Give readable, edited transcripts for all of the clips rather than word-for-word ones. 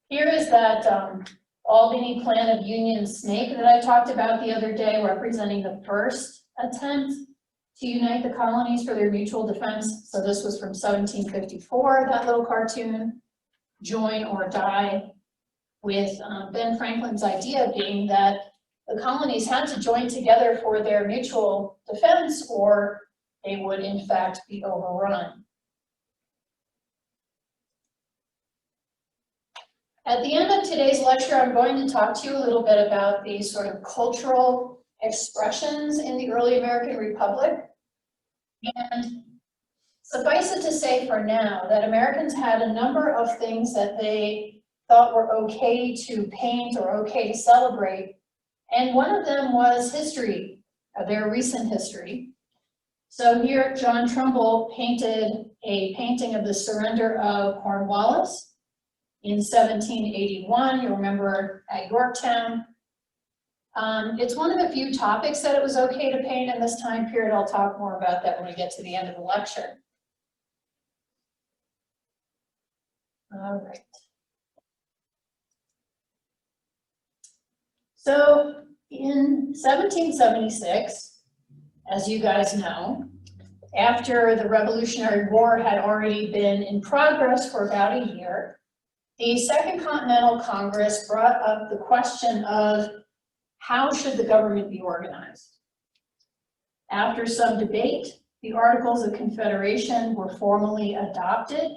Here is that Albany Plan of Union snake that I talked about the other day, representing the first attempt to unite the colonies for their mutual defense. So this was from 1754, that little cartoon, join or die, with Ben Franklin's idea being that the colonies had to join together for their mutual defense or they would in fact be overrun. At the end of today's lecture, I'm going to talk to you a little bit about the sort of cultural expressions in the early American Republic. And suffice it to say for now that Americans had a number of things that they thought were okay to paint or okay to celebrate. And one of them was history, their recent history. So here, John Trumbull painted a painting of the surrender of Cornwallis in 1781, you remember at Yorktown. It's one of the few topics that it was okay to paint in this time period. I'll talk more about that when we get to the end of the lecture. All right. So in 1776, as you guys know, after the Revolutionary War had already been in progress for about a year, the Second Continental Congress brought up the question of how should the government be organized. After some debate, the Articles of Confederation were formally adopted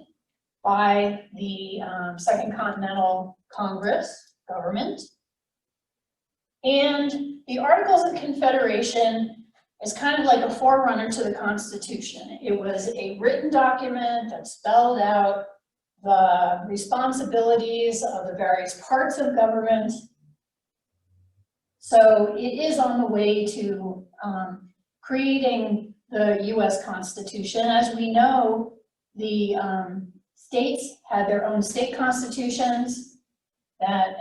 by the Second Continental Congress government. And the Articles of Confederation is kind of like a forerunner to the Constitution. It was a written document that spelled out the responsibilities of the various parts of government. So it is on the way to creating the US Constitution. As we know, the states had their own state constitutions that,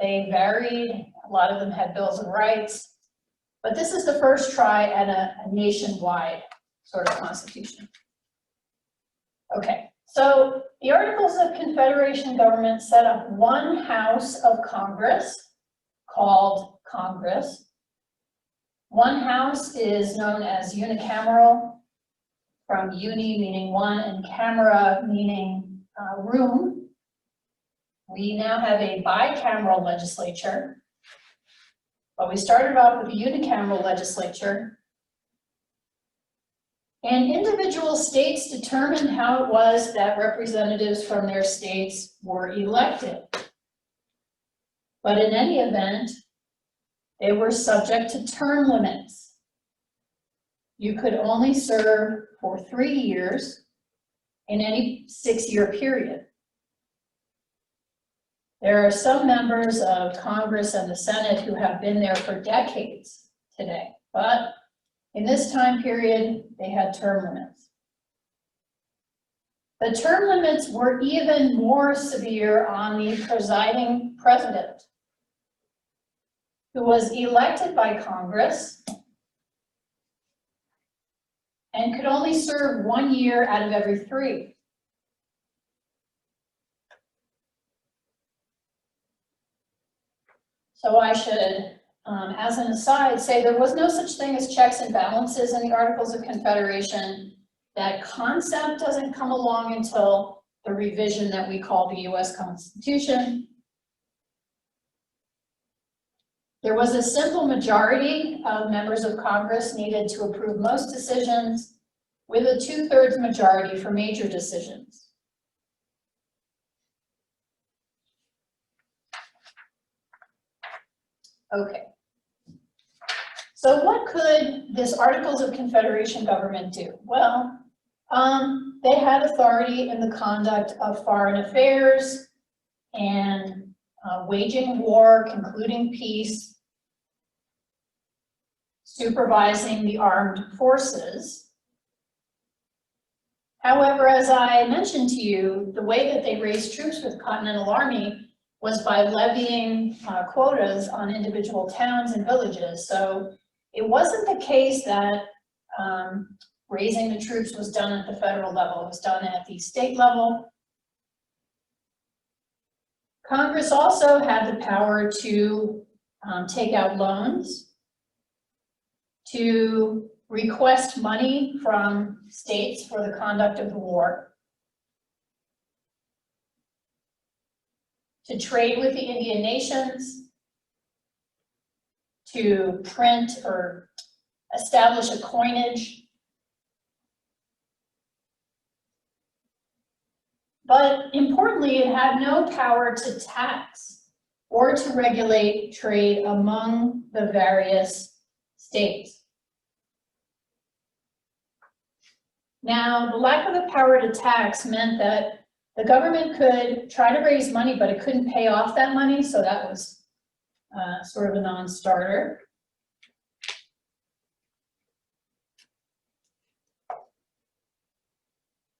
they varied. A lot of them had bills of rights. But this is the first try at a nationwide sort of constitution. Okay. So the Articles of Confederation government set up one house of Congress called Congress. One house is known as unicameral, from uni meaning one and camera meaning room. We now have a bicameral legislature, but we started off with a unicameral legislature. And individual states determined how it was that representatives from their states were elected. But in any event, they were subject to term limits. You could only serve for 3 years in any 6-year period. There are some members of Congress and the Senate who have been there for decades today, but in this time period, they had term limits. The term limits were even more severe on the presiding president, who was elected by Congress and could only serve 1 year out of every 3. So I should, as an aside, say there was no such thing as checks and balances in the Articles of Confederation. That concept doesn't come along until the revision that we call the US Constitution. There was a simple majority of members of Congress needed to approve most decisions, with a 2/3 majority for major decisions. Okay. So what could this Articles of Confederation government do? Well, they had authority in the conduct of foreign affairs and waging war, concluding peace, supervising the armed forces. However, as I mentioned to you, the way that they raised troops with the Continental Army was by levying quotas on individual towns and villages. So it wasn't the case that raising the troops was done at the federal level. It was done at the state level. Congress also had the power to take out loans, to request money from states for the conduct of the war, to trade with the Indian nations, to print or establish a coinage. But importantly, it had no power to tax or to regulate trade among the various states. Now, the lack of the power to tax meant that the government could try to raise money, but it couldn't pay off that money, so that was sort of a non-starter.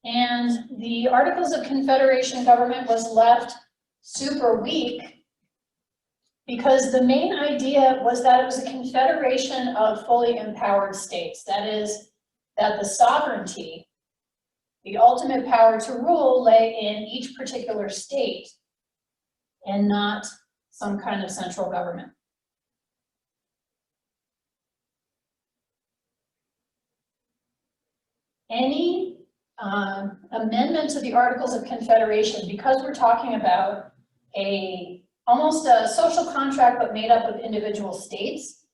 And the Articles of Confederation government was left super weak because the main idea was that it was a confederation of fully empowered states. That is, that the sovereignty, the ultimate power to rule, lay in each particular state and not some kind of central government. Any amendment to the Articles of Confederation, because we're talking about almost a social contract but made up of individual states,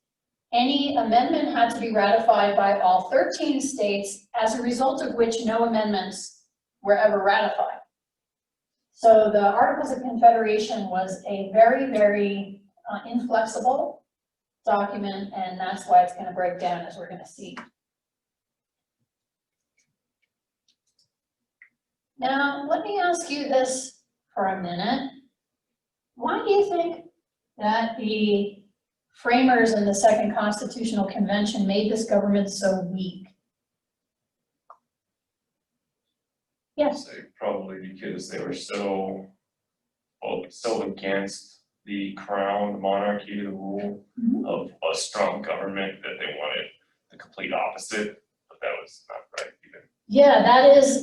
any amendment had to be ratified by all 13 states, as a result of which no amendments were ever ratified. So the Articles of Confederation was a very, very inflexible document, and that's why it's going to break down, as we're going to see. Now, let me ask you this for a minute. Why do you think that the framers in the Second Constitutional Convention made this government so weak? Yes? So probably because they were so against the crown, the monarchy, the rule of a strong government, that they wanted the complete opposite, but that was not right either. Yeah,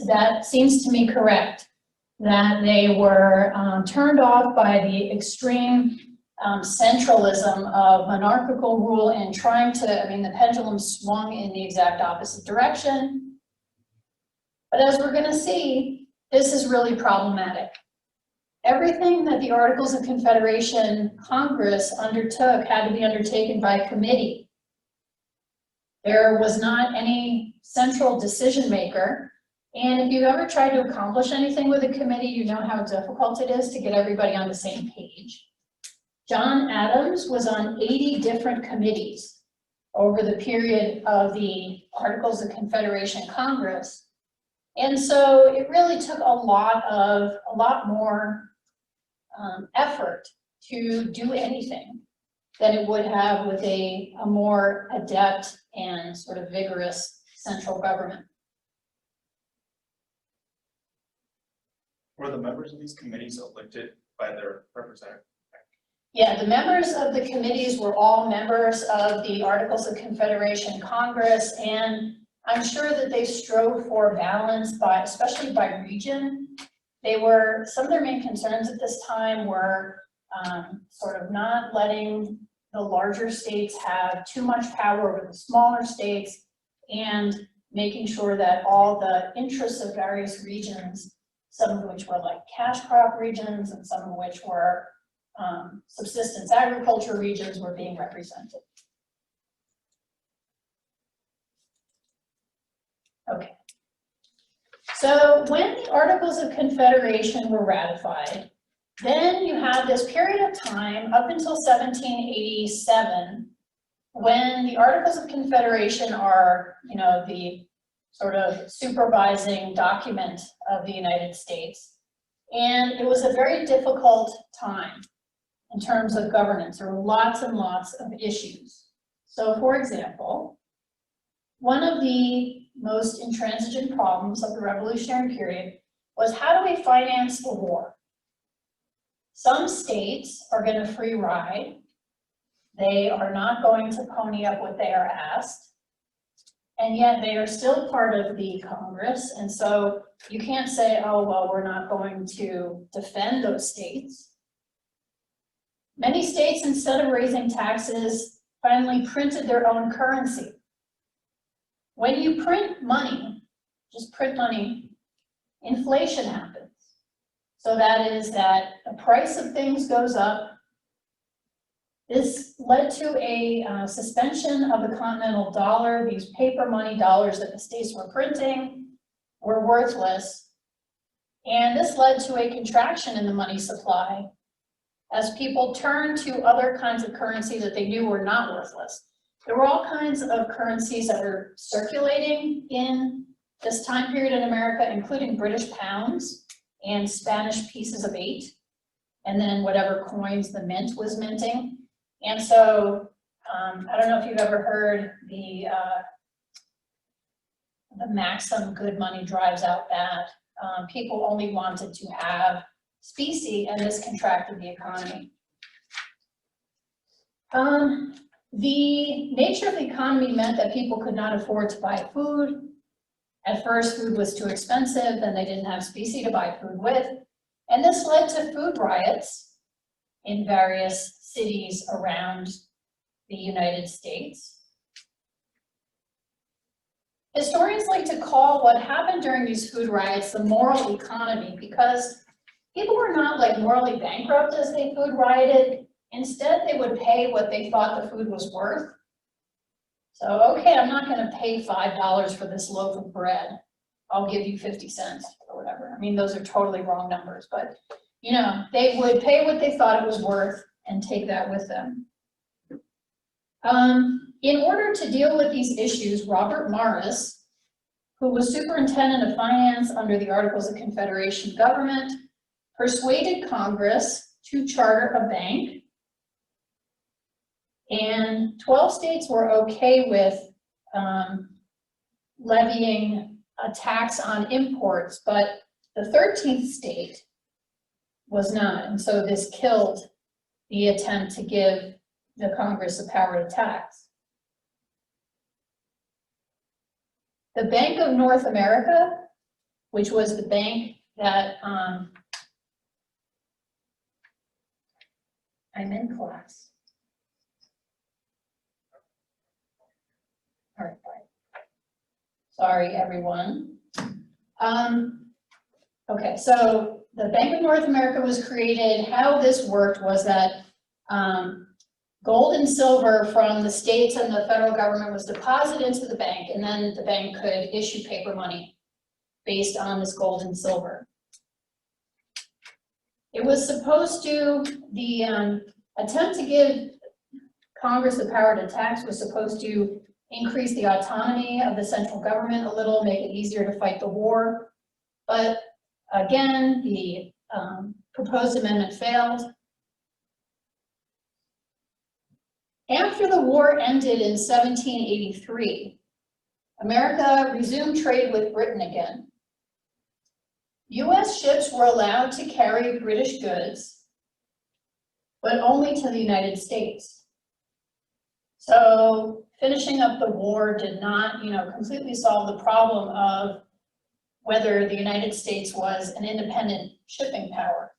that seems to me correct, that they were turned off by the extreme centralism of monarchical rule and trying to, the pendulum swung in the exact opposite direction. But as we're going to see, this is really problematic. Everything that the Articles of Confederation Congress undertook had to be undertaken by committee. There was not any central decision maker. And if you've ever tried to accomplish anything with a committee, you know how difficult it is to get everybody on the same page. John Adams was on 80 different committees over the period of the Articles of Confederation Congress. And so it really took a lot more effort to do anything than it would have with a more adept and sort of vigorous central government. Were the members of these committees elected by their representative? Yeah, the members of the committees were all members of the Articles of Confederation Congress, and I'm sure that they strove for balance especially by region. Some of their main concerns at this time were sort of not letting the larger states have too much power over the smaller states, and making sure that all the interests of various regions, some of which were like cash crop regions and some of which were subsistence agriculture regions, were being represented. Okay. So when the Articles of Confederation were ratified, then you had this period of time up until 1787 when the Articles of Confederation are, the sort of supervising document of the United States. And it was a very difficult time in terms of governance. There were lots and lots of issues. So for example, one of the most intransigent problems of the Revolutionary period was, how do we finance the war? Some states are going to free ride. They are not going to pony up what they are asked. And yet they are still part of the Congress. And so you can't say, oh, well, we're not going to defend those states. Many states, instead of raising taxes, finally printed their own currency. When you print money, just print money, inflation happens. So that is that the price of things goes up. This led to a suspension of the continental dollar. These paper money dollars that the states were printing were worthless. And this led to a contraction in the money supply as people turned to other kinds of currency that they knew were not worthless. There were all kinds of currencies that were circulating in this time period in America, including British pounds and Spanish pieces of 8, and then whatever coins the mint was minting. And so, I don't know if you've ever heard the maxim, good money drives out bad. People only wanted to have specie, and this contracted the economy. The nature of the economy meant that people could not afford to buy food. At first, food was too expensive, then they didn't have specie to buy food with. And this led to food riots in various cities around the United States. Historians like to call what happened during these food riots the moral economy, because people were not like morally bankrupt as they food rioted. Instead, they would pay what they thought the food was worth. So, okay, I'm not gonna pay $5 for this loaf of bread. I'll give you 50 cents or whatever. I mean, those are totally wrong numbers, but you know, they would pay what they thought it was worth and take that with them. In order to deal with these issues, Robert Morris, who was superintendent of finance under the Articles of Confederation government, persuaded Congress to charter a bank. And 12 states were okay with levying a tax on imports, but the 13th state was not. And so this killed the attempt to give the Congress the power to tax. The Bank of North America, which was the bank that, I'm in class. All right, bye. Sorry, everyone. Okay, so the Bank of North America was created. How this worked was that gold and silver from the states and the federal government was deposited into the bank, and then the bank could issue paper money based on this gold and silver. It was supposed to, the attempt to give Congress the power to tax was supposed to increase the autonomy of the central government a little, make it easier to fight the war. But again, the proposed amendment failed. After the war ended in 1783, America resumed trade with Britain again. US ships were allowed to carry British goods, but only to the United States. So finishing up the war did not, completely solve the problem of whether the United States was an independent shipping power.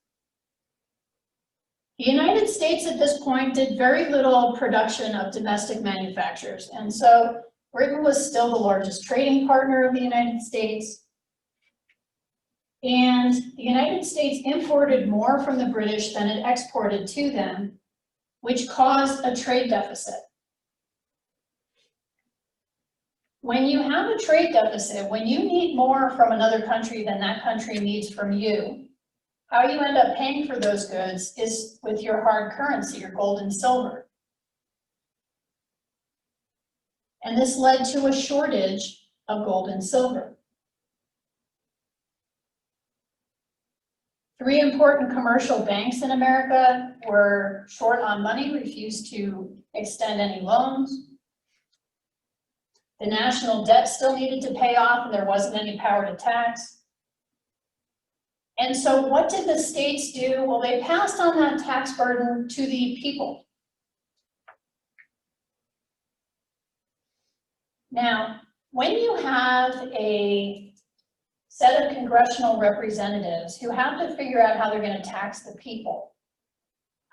The United States at this point did very little production of domestic manufacturers, and so Britain was still the largest trading partner of the United States. And the United States imported more from the British than it exported to them, which caused a trade deficit. When you have a trade deficit, when you need more from another country than that country needs from you, how you end up paying for those goods is with your hard currency, your gold and silver. And this led to a shortage of gold and silver. 3 important commercial banks in America were short on money, refused to extend any loans. The national debt still needed to pay off, and there wasn't any power to tax. And so what did the states do? Well, they passed on that tax burden to the people. Now, when you have a set of congressional representatives who have to figure out how they're going to tax the people,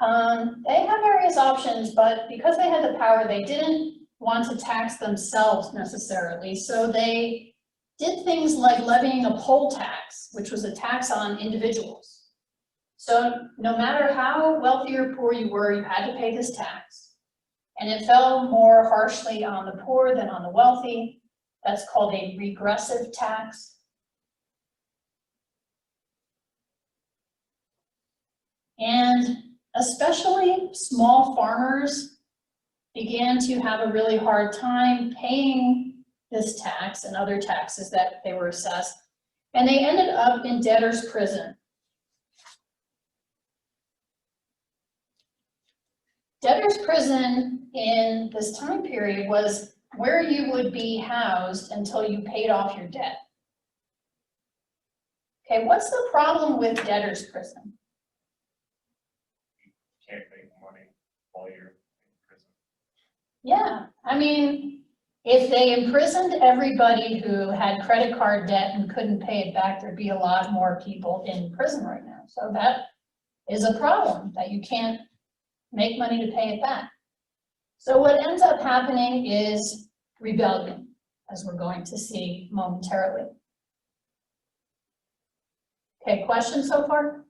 They have various options, but because they had the power, they didn't want to tax themselves necessarily. So they did things like levying a poll tax, which was a tax on individuals. So no matter how wealthy or poor you were, you had to pay this tax. And it fell more harshly on the poor than on the wealthy. That's called a regressive tax. And especially small farmers began to have a really hard time paying this tax and other taxes that they were assessed. And they ended up in debtor's prison. Debtor's prison in this time period was where you would be housed until you paid off your debt. Okay, what's the problem with debtor's prison? Can't make money while you're in prison. Yeah, I mean, if they imprisoned everybody who had credit card debt and couldn't pay it back, there'd be a lot more people in prison right now. So that is a problem, that you can't make money to pay it back. So what ends up happening is rebellion, as we're going to see momentarily. Okay, questions so far?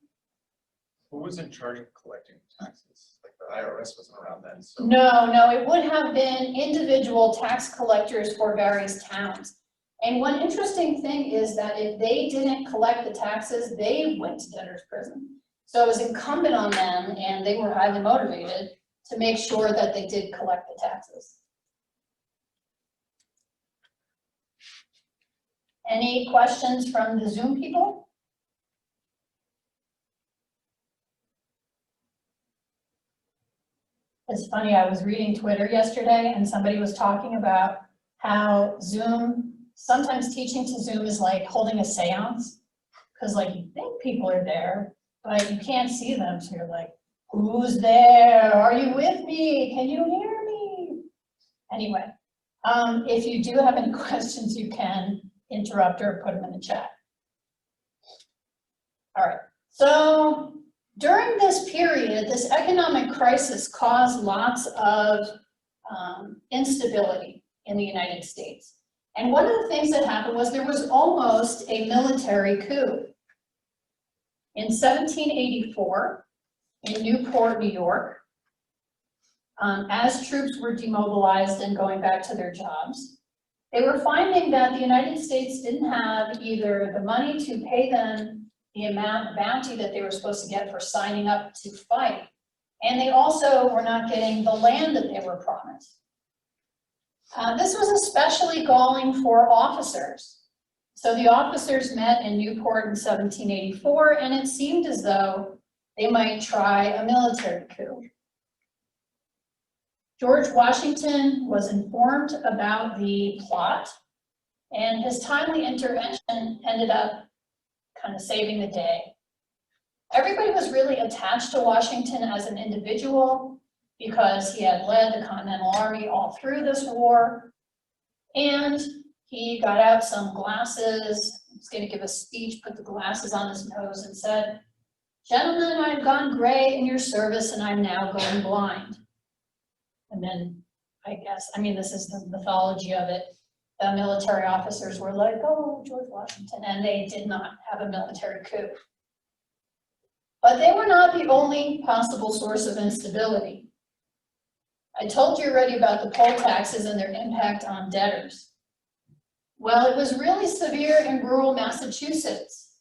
Who was in charge of collecting taxes? Like the IRS wasn't around then, so. No, it would have been individual tax collectors for various towns. And one interesting thing is that if they didn't collect the taxes, they went to debtor's prison. So it was incumbent on them, and they were highly motivated to make sure that they did collect the taxes. Any questions from the Zoom people? It's funny, I was reading Twitter yesterday and somebody was talking about how Zoom, sometimes teaching to Zoom is like holding a seance, because like you think people are there, but you can't see them, so you're like, who's there? Are you with me? Can you hear me? Anyway, if you do have any questions, you can interrupt or put them in the chat. All right, so during this period, this economic crisis caused lots of instability in the United States. And one of the things that happened was there was almost a military coup. In 1784, in Newport, New York, as troops were demobilized and going back to their jobs, they were finding that the United States didn't have either the money to pay them the amount of bounty that they were supposed to get for signing up to fight, and they also were not getting the land that they were promised. This was especially galling for officers. So the officers met in Newport in 1784, and it seemed as though they might try a military coup. George Washington was informed about the plot, and his timely intervention ended up kind of saving the day. Everybody was really attached to Washington as an individual because he had led the Continental Army all through this war, and he got out some glasses, he was going to give a speech, put the glasses on his nose and said, "Gentlemen, I've gone gray in your service and I'm now going blind." And then, this is the mythology of it. The military officers were like, "Oh, George Washington," and they did not have a military coup. But they were not the only possible source of instability. I told you already about the poll taxes and their impact on debtors. Well, it was really severe in rural Massachusetts,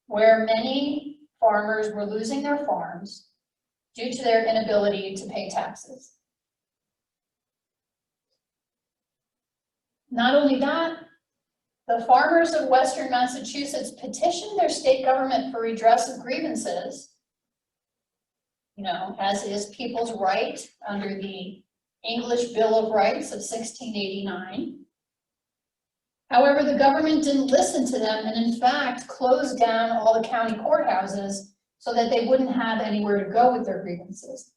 where many farmers were losing their farms due to their inability to pay taxes. Not only that, the farmers of Western Massachusetts petitioned their state government for redress of grievances, as is people's right under the English Bill of Rights of 1689. However, the government didn't listen to them and in fact closed down all the county courthouses so that they wouldn't have anywhere to go with their grievances.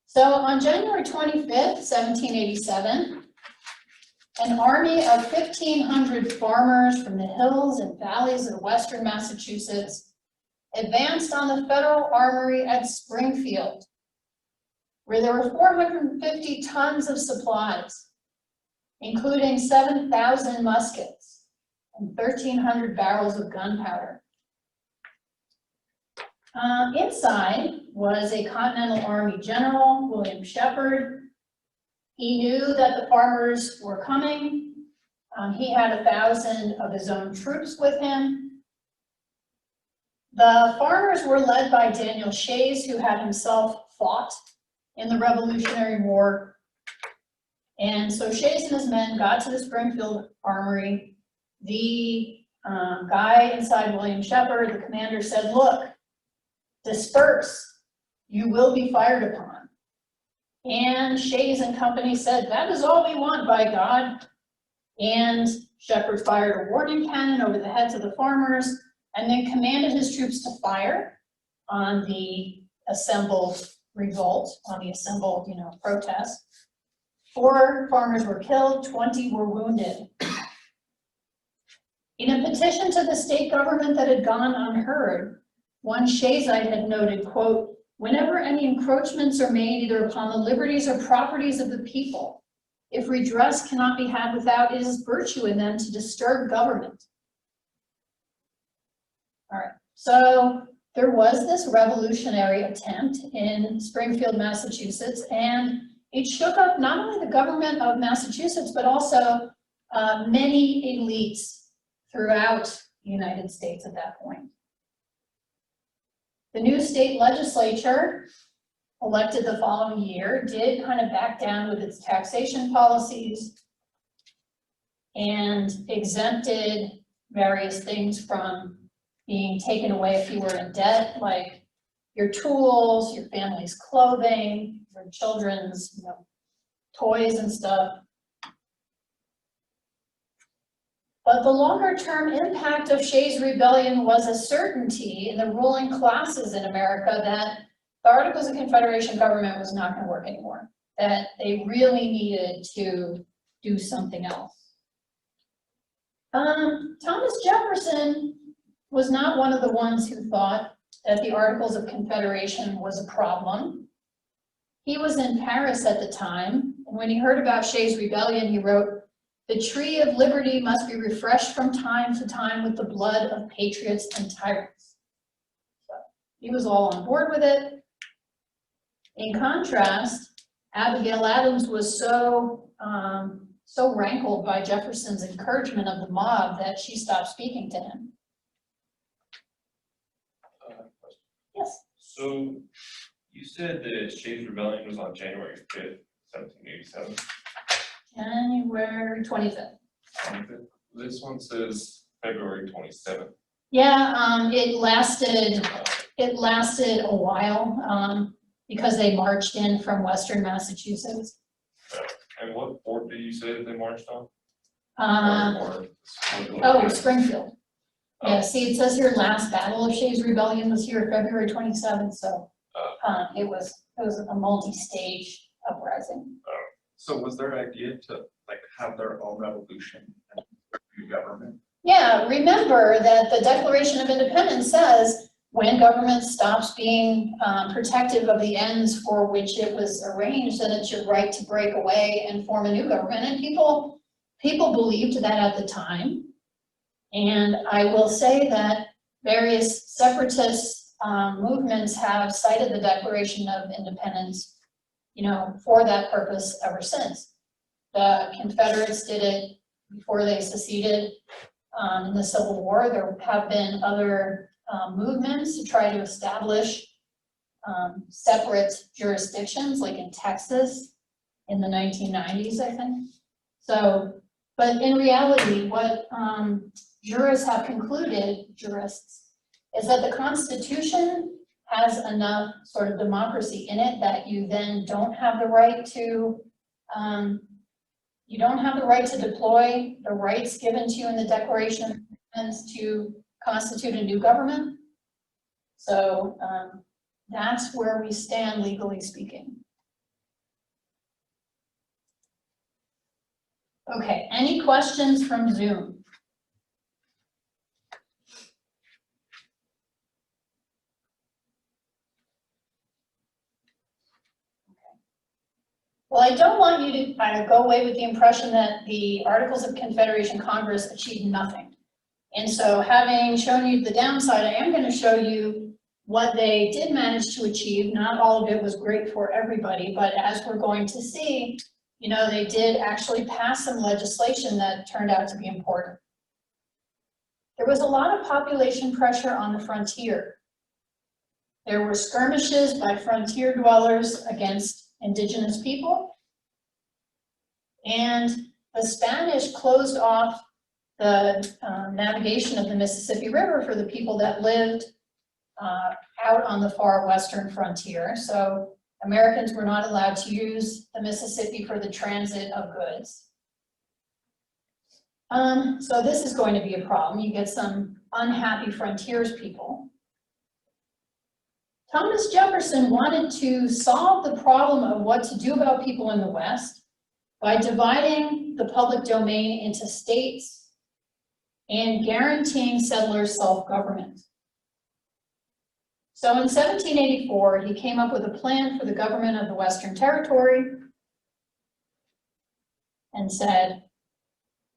So on January 25th, 1787, an army of 1,500 farmers from the hills and valleys of Western Massachusetts advanced on the federal armory at Springfield, where there were 450 tons of supplies, including 7,000 muskets and 1,300 barrels of gunpowder. Inside was a Continental Army General, William Shepard. He knew that the farmers were coming. He had 1,000 of his own troops with him. The farmers were led by Daniel Shays, who had himself fought in the Revolutionary War. And so Shays and his men got to the Springfield Armory. The guy inside William Shepard, the commander, said, "Look, disperse, you will be fired upon." And Shays and company said, "That is all we want, by God." And Shepard fired a warning cannon over the heads of the farmers and then commanded his troops to fire on the assembled revolt, on the assembled, protest. 4 farmers were killed, 20 were wounded. In a petition to the state government that had gone unheard, one Shaysite had noted, quote, "Whenever any encroachments are made either upon the liberties or properties of the people, if redress cannot be had without, it is virtue in them to disturb government." All right, so there was this revolutionary attempt in Springfield, Massachusetts, and it shook up not only the government of Massachusetts, but also many elites throughout the United States at that point. The new state legislature, elected the following year, did kind of back down with its taxation policies and exempted various things from being taken away if you were in debt, like your tools, your family's clothing, your children's toys and stuff. But the longer-term impact of Shays' rebellion was a certainty in the ruling classes in America that the Articles of Confederation government was not going to work anymore, that they really needed to do something else. Thomas Jefferson was not one of the ones who thought that the Articles of Confederation was a problem. He was in Paris at the time, and when he heard about Shays' rebellion, he wrote, "The tree of liberty must be refreshed from time to time with the blood of patriots and tyrants." So he was all on board with it. In contrast, Abigail Adams was so rankled by Jefferson's encouragement of the mob that she stopped speaking to him. Yes. So you said that Shays' Rebellion was on January 5th, 1787. January 25th. This one says February 27th. Yeah, it lasted a while, because they marched in from Western Massachusetts. And what fort did you say that they marched on? Springfield. Yeah, see, it says here last battle of Shays' Rebellion was here February 27th, so it was a multi-stage uprising. So was their idea to have their own revolution and new government? Yeah, remember that the Declaration of Independence says when government stops being protective of the ends for which it was arranged, then it's your right to break away and form a new government. And people believed that at the time. And I will say that various separatist movements have cited the Declaration of Independence, for that purpose ever since. The Confederates did it before they seceded in the Civil War. There have been other movements to try to establish separate jurisdictions, like in Texas in the 1990s, I think. So, but in reality, what jurists have concluded, is that the Constitution has enough sort of democracy in it that you then don't have the right to deploy the rights given to you in the Declaration of Independence to constitute a new government. So that's where we stand legally speaking. Okay, any questions from Zoom? Well, I don't want you to kind of go away with the impression that the Articles of Confederation Congress achieved nothing. And so having shown you the downside, I am going to show you what they did manage to achieve. Not all of it was great for everybody, but as we're going to see, you know, they did actually pass some legislation that turned out to be important. There was a lot of population pressure on the frontier. There were skirmishes by frontier dwellers against indigenous people. And the Spanish closed off the navigation of the Mississippi River for the people that lived out on the far western frontier. So Americans were not allowed to use the Mississippi for the transit of goods. So this is going to be a problem. You get some unhappy frontiers people. Thomas Jefferson wanted to solve the problem of what to do about people in the West by dividing the public domain into states and guaranteeing settlers self-government. So in 1784, he came up with a plan for the government of the Western Territory and said,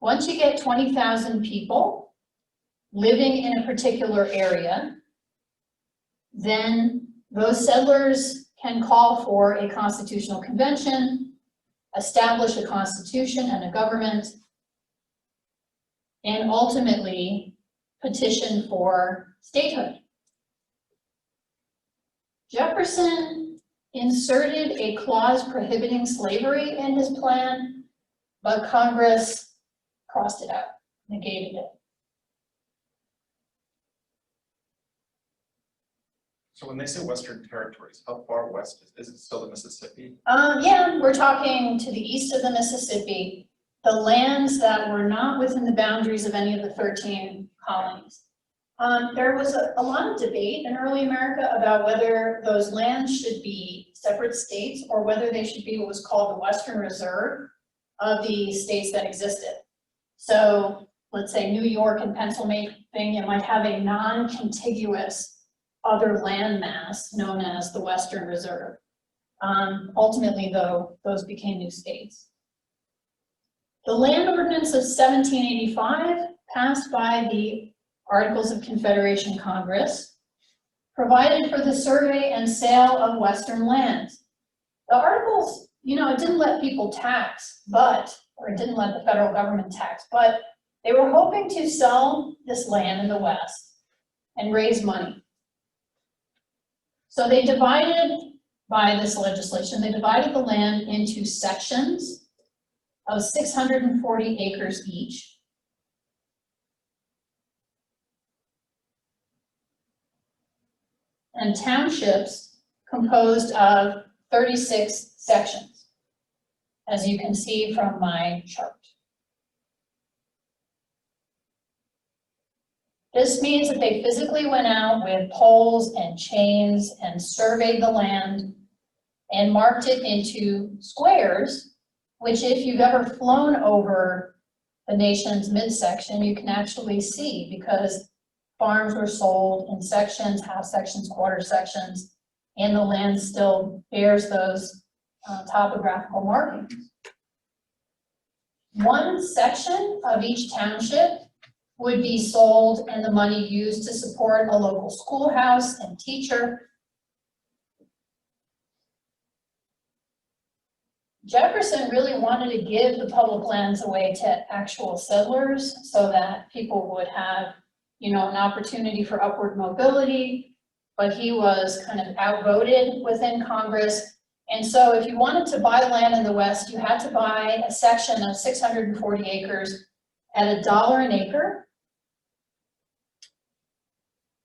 once you get 20,000 people living in a particular area, then those settlers can call for a constitutional convention, establish a constitution and a government, and ultimately petition for statehood. Jefferson inserted a clause prohibiting slavery in his plan, but Congress crossed it out, negated it. So when they say Western territories, how far west is it still the Mississippi? Yeah, we're talking to the east of the Mississippi, the lands that were not within the boundaries of any of the 13 colonies. There was a lot of debate in early America about whether those lands should be separate states or whether they should be what was called the Western Reserve of the states that existed. So let's say New York and Pennsylvania might have a non-contiguous other landmass known as the Western Reserve. Ultimately, though, those became new states. The Land Ordinance of 1785, passed by the Articles of Confederation Congress, provided for the survey and sale of Western lands. The Articles, you know, it didn't let people tax, or it didn't let the federal government tax, but they were hoping to sell this land in the West and raise money. So they divided, by this legislation, they divided the land into sections of 640 acres each. And townships composed of 36 sections, as you can see from my chart. This means that they physically went out with poles and chains and surveyed the land and marked it into squares, which if you've ever flown over the nation's midsection, you can actually see, because farms were sold in sections, half sections, quarter sections, and the land still bears those topographical markings. One section of each township would be sold and the money used to support a local schoolhouse and teacher. Jefferson really wanted to give the public lands away to actual settlers so that people would have, you know, an opportunity for upward mobility, but he was kind of outvoted within Congress. And so if you wanted to buy land in the West, you had to buy a section of 640 acres at $1 an acre.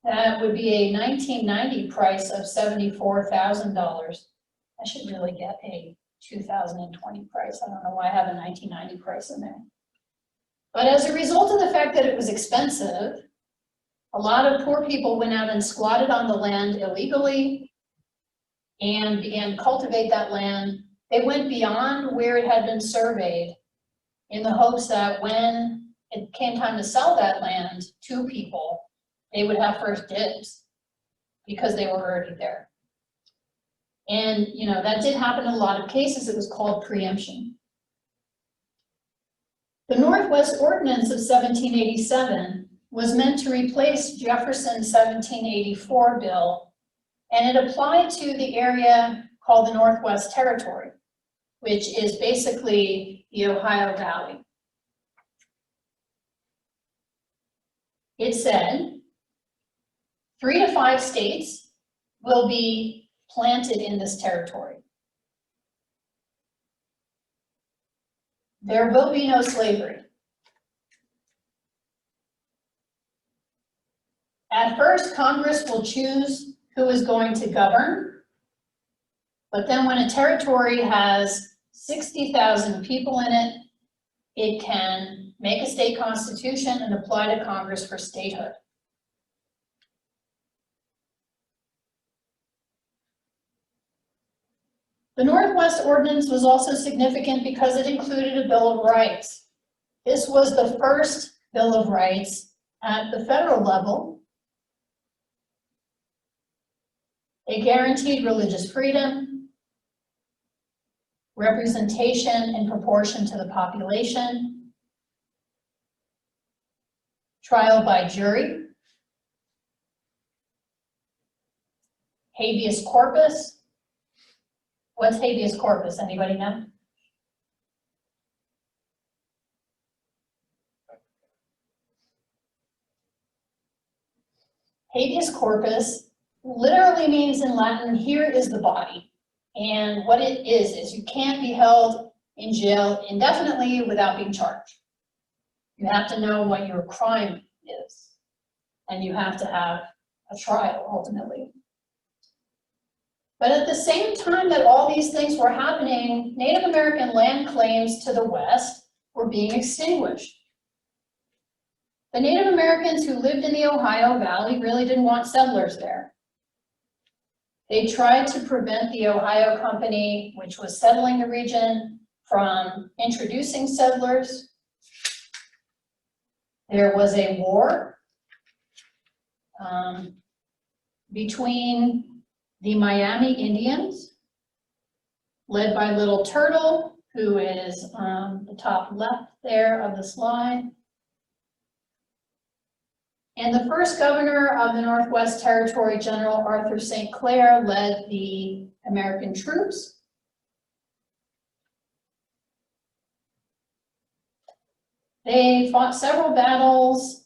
That would be a 1990 price of $74,000. I should really get a 2020 price. I don't know why I have a 1990 price in there. But as a result of the fact that it was expensive, a lot of poor people went out and squatted on the land illegally and began to cultivate that land. They went beyond where it had been surveyed in the hopes that when it came time to sell that land to people, they would have first dibs because they were already there. And, you know, that did happen in a lot of cases. It was called preemption. The Northwest Ordinance of 1787 was meant to replace Jefferson's 1784 bill, and it applied to the area called the Northwest Territory, which is basically the Ohio Valley. It said 3 to 5 states will be planted in this territory. There will be no slavery. At first, Congress will choose who is going to govern, but then when a territory has 60,000 people in it, it can make a state constitution and apply to Congress for statehood. The Northwest Ordinance was also significant because it included a Bill of Rights. This was the first Bill of Rights at the federal level. It guaranteed religious freedom, representation in proportion to the population, trial by jury, habeas corpus. What's habeas corpus? Anybody know? Habeas corpus literally means in Latin, here is the body. And what it is you can't be held in jail indefinitely without being charged. You have to know what your crime is, and you have to have a trial ultimately. But at the same time that all these things were happening, Native American land claims to the west were being extinguished. The Native Americans who lived in the Ohio Valley really didn't want settlers there. They tried to prevent the Ohio Company, which was settling the region, from introducing settlers. There was a war between the Miami Indians, led by Little Turtle, who is on the top left there of the slide. And the first governor of the Northwest Territory, General Arthur St. Clair, led the American troops. They fought several battles.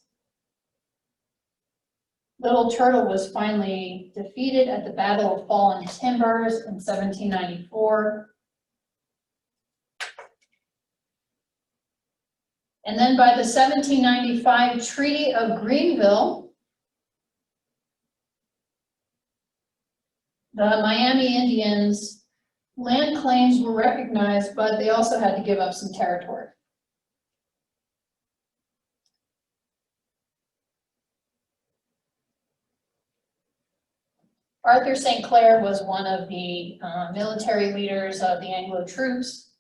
Little Turtle was finally defeated at the Battle of Fallen Timbers in 1794. And then by the 1795 Treaty of Greenville, the Miami Indians' land claims were recognized, but they also had to give up some territory. Arthur St. Clair was one of the military leaders of the Anglo troops.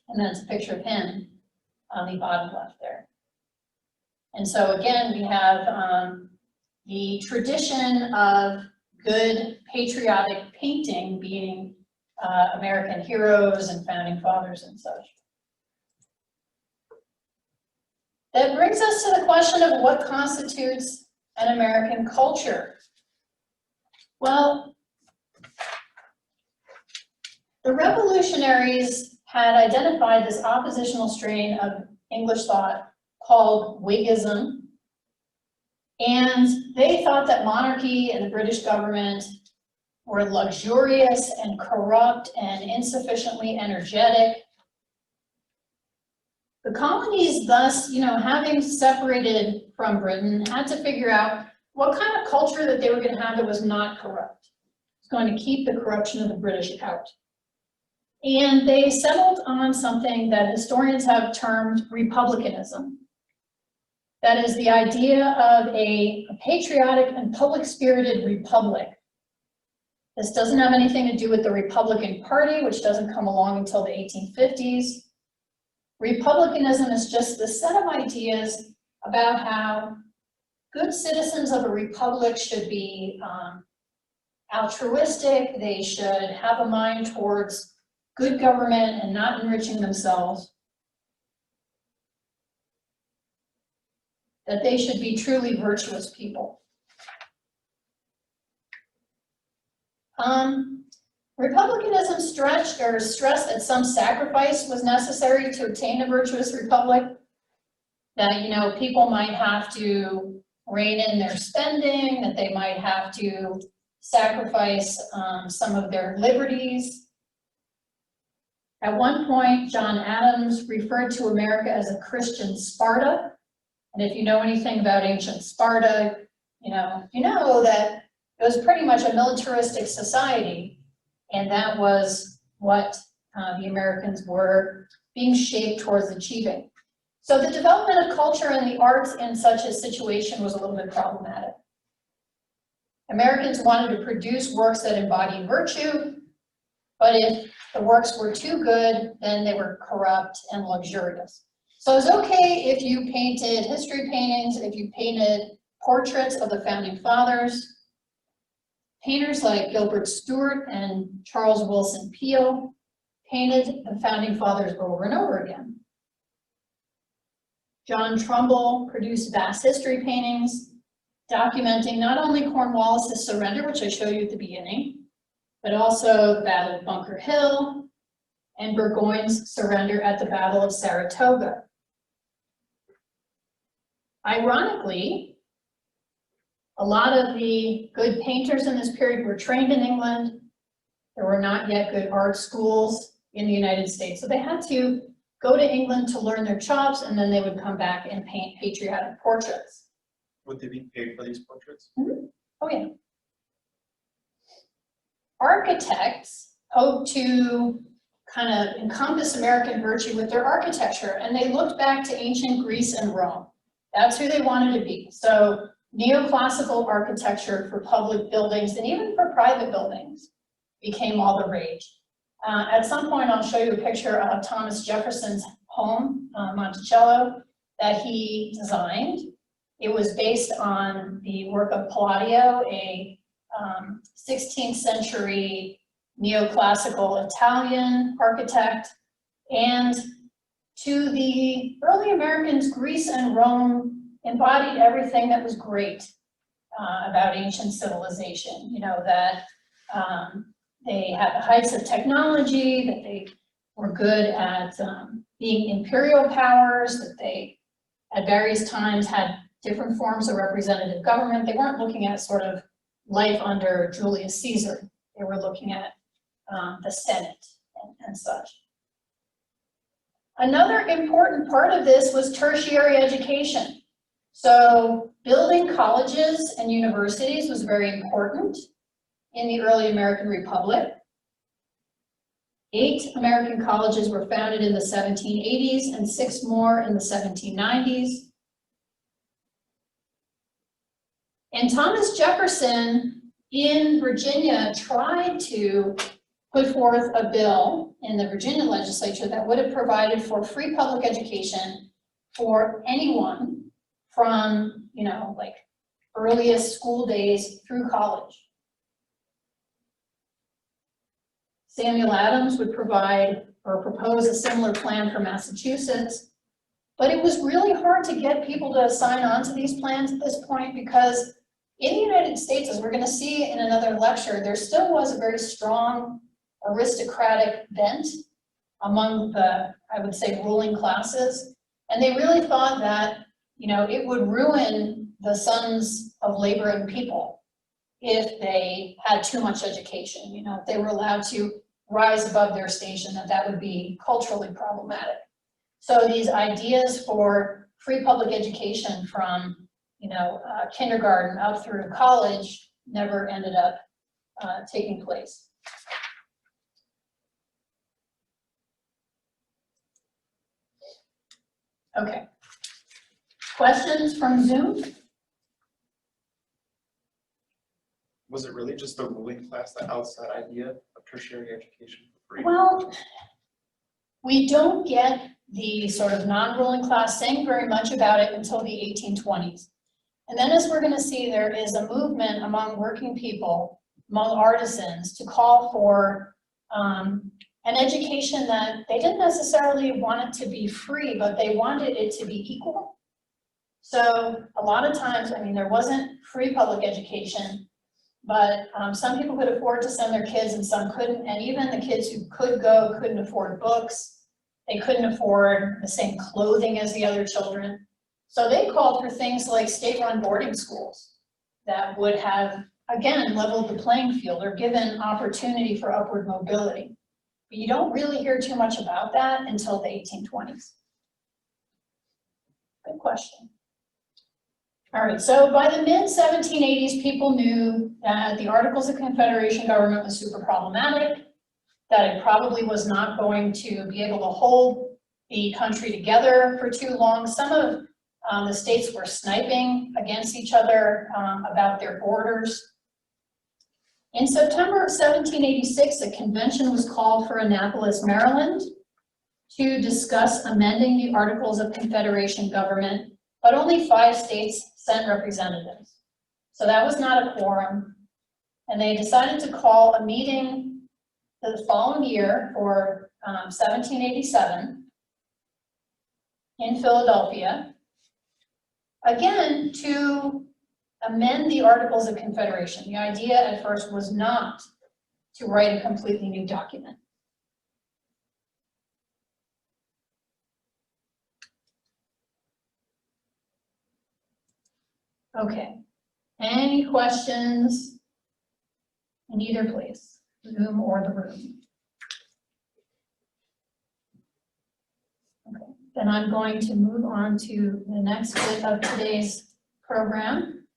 And that's a picture of him on the bottom left there. And so again, we have the tradition of good patriotic painting being American heroes and founding fathers and such. That brings us to the question of what constitutes an American culture. Well, the revolutionaries had identified this oppositional strain of English thought called Whiggism, and they thought that monarchy and the British government were luxurious and corrupt and insufficiently energetic. The colonies thus, having separated from Britain, had to figure out what kind of culture that they were going to have that was not corrupt. It's going to keep the corruption of the British out. And they settled on something that historians have termed republicanism. That is the idea of a patriotic and public-spirited republic. This doesn't have anything to do with the Republican Party, which doesn't come along until the 1850s. Republicanism is just the set of ideas about how good citizens of a republic should be altruistic, they should have a mind towards good government and not enriching themselves, that they should be truly virtuous people. Republicanism stressed that some sacrifice was necessary to obtain a virtuous republic, that, you know, people might have to rein in their spending, that they might have to sacrifice some of their liberties. At one point, John Adams referred to America as a Christian Sparta. And if you know anything about ancient Sparta, you know that it was pretty much a militaristic society. And that was what the Americans were being shaped towards achieving. So the development of culture and the arts in such a situation was a little bit problematic. Americans wanted to produce works that embodied virtue, but if the works were too good, then they were corrupt and luxurious. So it's okay if you painted history paintings, if you painted portraits of the founding fathers. Painters like Gilbert Stuart and Charles Wilson Peale painted the founding fathers over and over again. John Trumbull produced vast history paintings documenting not only Cornwallis' surrender, which I showed you at the beginning, but also the Battle of Bunker Hill and Burgoyne's surrender at the Battle of Saratoga. Ironically, a lot of the good painters in this period were trained in England. There were not yet good art schools in the United States, so they had to go to England to learn their chops, and then they would come back and paint patriotic portraits. Would they be paid for these portraits? Mm-hmm. Oh yeah. Architects hoped to kind of encompass American virtue with their architecture, and they looked back to ancient Greece and Rome. That's who they wanted to be. So neoclassical architecture for public buildings and even for private buildings became all the rage. At some point, I'll show you a picture of Thomas Jefferson's home, Monticello, that he designed. It was based on the work of Palladio, a 16th century neoclassical Italian architect. And to the early Americans, Greece and Rome embodied everything that was great about ancient civilization. You know, that they had the heights of technology, that they were good at being imperial powers, that they at various times had different forms of representative government. They weren't looking at sort of life under Julius Caesar. They were looking at the Senate and such. Another important part of this was tertiary education. So building colleges and universities was very important in the early American Republic. 8 American colleges were founded in the 1780s and 6 more in the 1790s. And Thomas Jefferson in Virginia tried to put forth a bill in the Virginia legislature that would have provided for free public education for anyone from, you know, like earliest school days through college. Samuel Adams would provide or propose a similar plan for Massachusetts, but it was really hard to get people to sign on to these plans at this point because in the United States, as we're going to see in another lecture, there still was a very strong aristocratic bent among the, I would say, ruling classes. And they really thought that, you know, it would ruin the sons of laboring people if they had too much education. You know, if they were allowed to rise above their station, that would be culturally problematic. So these ideas for free public education from, you know, kindergarten up through college never ended up taking place. Okay. Questions from Zoom? Was it really just the ruling class that outside idea of tertiary education for free? Well, We don't get the sort of non-ruling class saying very much about it until the 1820s. And then as we're gonna see, there is a movement among working people, among artisans, to call for an education that they didn't necessarily want it to be free, but they wanted it to be equal. So a lot of times, I mean, there wasn't free public education, but some people could afford to send their kids and some couldn't, and even the kids who could go couldn't afford books. They couldn't afford the same clothing as the other children. So they called for things like state-run boarding schools that would have, again, leveled the playing field or given opportunity for upward mobility. But you don't really hear too much about that until the 1820s. Good question. All right, so by the mid-1780s, people knew that the Articles of Confederation government was super problematic, that it probably was not going to be able to hold the country together for too long. Some of the states were sniping against each other about their borders. In September of 1786, a convention was called for Annapolis, Maryland, to discuss amending the Articles of Confederation government, but only 5 states sent representatives. So that was not a quorum. And they decided to call a meeting the following year for 1787 in Philadelphia, again, to amend the Articles of Confederation. The idea at first was not to write a completely new document. Okay, any questions in either place, Zoom or the room? Okay, then I'm going to move on to the next bit of today's program.